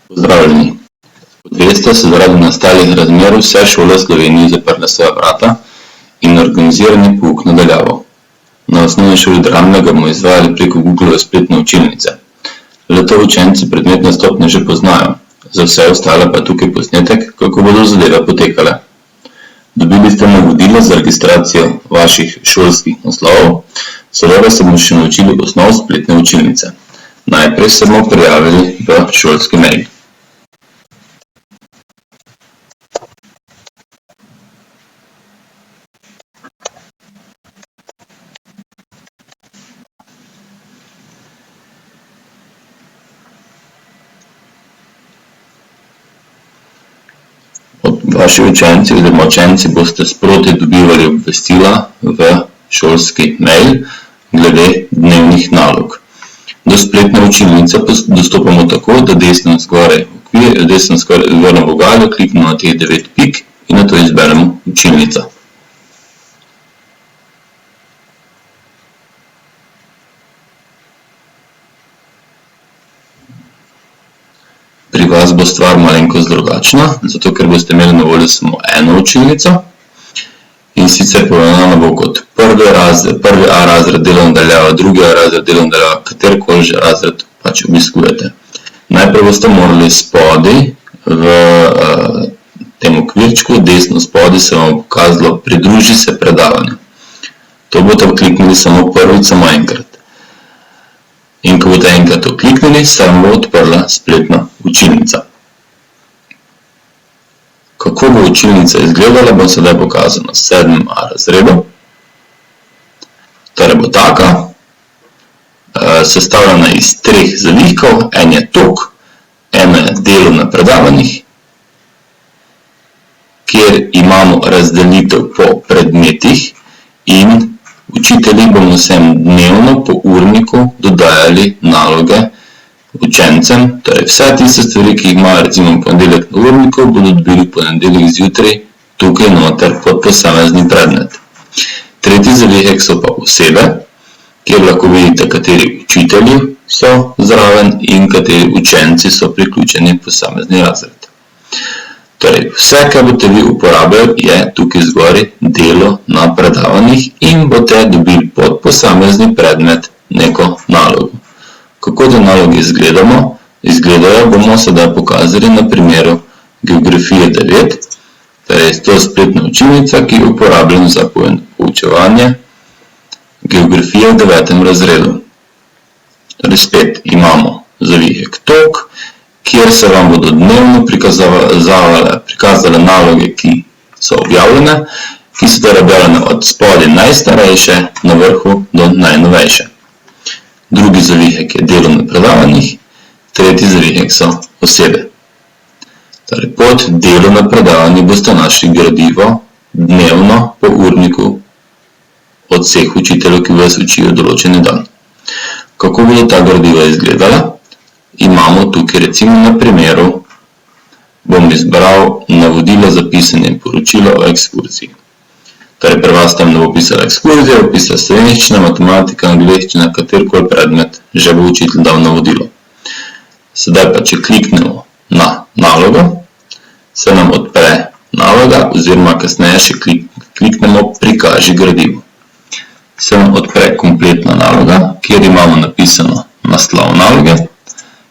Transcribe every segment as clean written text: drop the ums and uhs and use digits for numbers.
Pozdravljeni. Kot veste, so zaradi nastalih razmer vse šole v Sloveniji zaprle svoja vrata in organizirani pouk na daljavo. Na osnovni šoli Dramlje ga bomo izvajali preko Googlove spletne učilnice. Le-to učenci predmetne stopnje že poznajo, za vse ostale pa je tukaj posnetek, kako bodo zadeve potekale. Dobili ste navodila za registracijo vaših šolskih naslovov, seveda se bomo še naučili osnov spletne učilnice. Najprej se bomo prijavili v šolski mail. Vaši učenci oziroma učenci boste sproti dobivali obvestila v šolski mail glede dnevnih nalog. Do spletne učilnice dostopamo tako, da desno zgoraj v vogalu kliknemo na teh 9 pik in nato izberemo učilnica. Pri vas bo stvar malenkost drugačna, zato ker boste imeli na voljo samo eno učilnico in sicer poimenovana bo kot prvi A razred delo na daljavo, drugi A razred delo na daljavo, katerikoli že razred pač obiskujete. Najprej boste morali spodaj v tem okvirčku, desno spodaj se vam pokazalo pridruži se predavanju. To boste kliknili samo prvič, samo enkrat. In ko boste enkrat kliknili, se vam bo odprla spletna učilnica. Kako bo učilnica izgledala, bom sedaj pokazal na 7. A razredu. Torej bo taka, sestavljena iz 3 zavihkov, en je tok, eno je delo na predavanjih, kjer imamo razdelitev po predmetih in učitelji bomo vsem dnevno po urniku dodajali naloge učencem, torej vse tiste stvari, ki jih imajo recimo ponedeljek na urniku, bodo dobili ponedeljek zjutraj tukaj noter pod posamezni predmet. Tretji zavihek so pa osebe, kjer lahko vidite, kateri učitelji so zraven in kateri učenci so priključeni v posamezni razred. Torej, vse, kar boste vi uporabljali, je tukaj zgori delo na predavanjih in boste dobili pod posamezni predmet neko nalogo. Kako te naloge izgledajo, bomo sedaj pokazali na primeru geografije 9, torej to je spletna učilnica, ki je uporabljena za poučevanje geografije v 9. razredu. Torej spet imamo zavihek tok, kjer se vam bodo dnevno prikazale naloge, ki so objavljene, ki so torej objavljene od spodaj najstarejše na vrhu do najnovejše. Drugi zavihek je delo na predavanjih, tretji zavihek so osebe. Torej pod delo na predavanjih boste našli gradivo dnevno po urniku od vseh učiteljev, ki vas učijo določeni dan. Kako bodo ta gradiva izgledala? Imamo tukaj recimo na primeru, bom izbral navodila za pisanje poročila o ekskurziji. Torej pri vas tam ne bo pisala ekskurzija, bo pisala slovenščina, matematika, angleščina, katerikoli predmet, že bo učitelj dal navodilo. Sedaj pa, če kliknemo na nalogo, se nam odpre naloga oziroma kasneje še kliknemo prikaži gradivo. Se nam odpre kompletna naloga, kjer imamo napisano naslov naloge,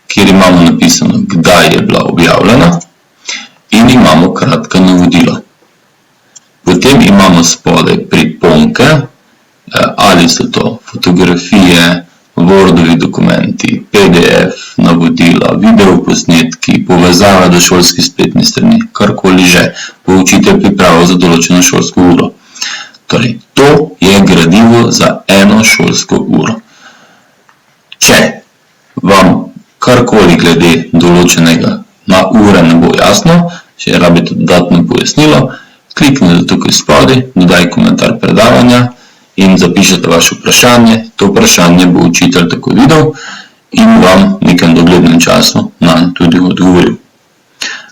kjer imamo napisano, kdaj je bila objavljena in imamo kratka navodila. Potem imamo spodaj priponke, ali so to fotografije, Wordovi dokumenti, PDF, navodila, videoposnetki, povezava do šolskih spletnih strani, karkoli že, bo učitelj pripravil za določeno šolsko uro. Torej, to je gradivo za eno šolsko uro. Če vam karkoli glede določenega na ure ne bo jasno, če rabite dodatno pojasnilo, kliknite tukaj spodaj, dodaj komentar predavanja in zapišete vaše vprašanje. To vprašanje bo učitelj tako videl in vam v nekem doglednem času nanj tudi odgovoril.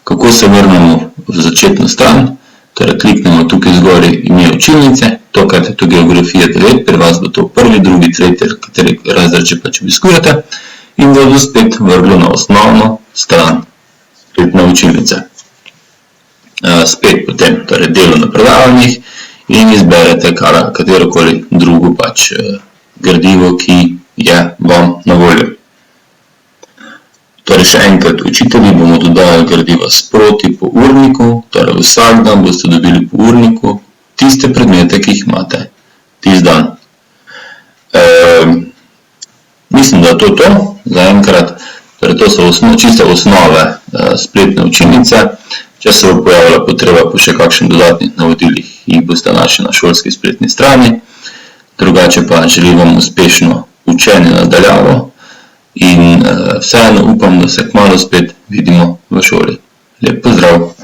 Kako se vrnemo v začetno stran? Torej kliknemo tukaj zgori ime učilnice, tokrat je to geografija 9, pri vas bo to prvi, drugi, tretji, kateri razred že pač obiskujete in bodo spet vrglo na osnovno stran spletne učilnice. Spet potem torej delo na predavanjih in izberete katerokoli drugo gradivo, ki je vam na voljo. Torej še enkrat, učitelji bomo dodajali gradiva sproti po urniku, torej vsak dan boste dobili po urniku tiste predmete, ki jih imate tisti dan. Mislim, da je to zaenkrat. Torej to so čiste osnove spletne učilnice. Če se bo pojavila potreba po še kakšnih dodatnih navodilih, jih boste našli na šolski spletni strani. Drugače pa želim vam uspešno učenje na daljavo in vseeno upam, da se kmalu spet vidimo v šoli. Lep pozdrav!